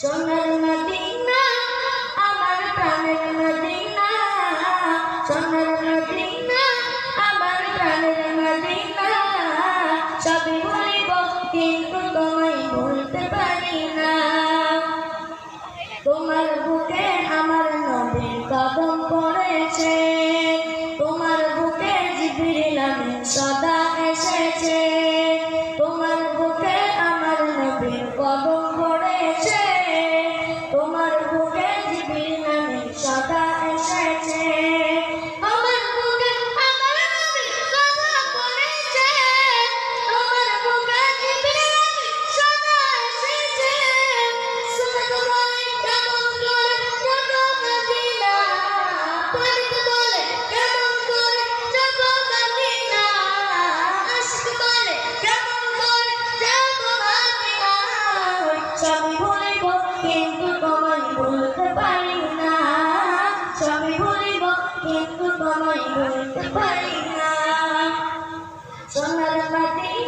সোনার মদিনা আমার প্রাণের মদিনা, সোনার মদিনা আমার প্রাণের মদিনা। সবই ভুলিব কিন্তু তোমায় ভুলতে পারি না। তোমার বুকে আমার নবীর কদম পড়েছে, তোমার বুকে জিবরিল আমিন সদা এসেছে। তোমার বুকে আমার নবীর কদম পড়েছে, তোমার বুকে জিবরিল আমিন সদা এসেছে। আমার বুকে আমার নবীর কদম পড়েছে, তোমার বুকে জিবরিল আমিন সদা এসেছে। সুবহান বলে কেমন করে যাব মদিনা, পড়িত বলে কেমন করে যাব মদিনা, আশিক বলে কেমন করে যাব মদিনা। সবই ভুলিব কিন্তু তোমায় ভুলতে পারি না, সবই ভুলিব কিন্তু তোমায় ভুলতে পারি না। সোনার মদিনা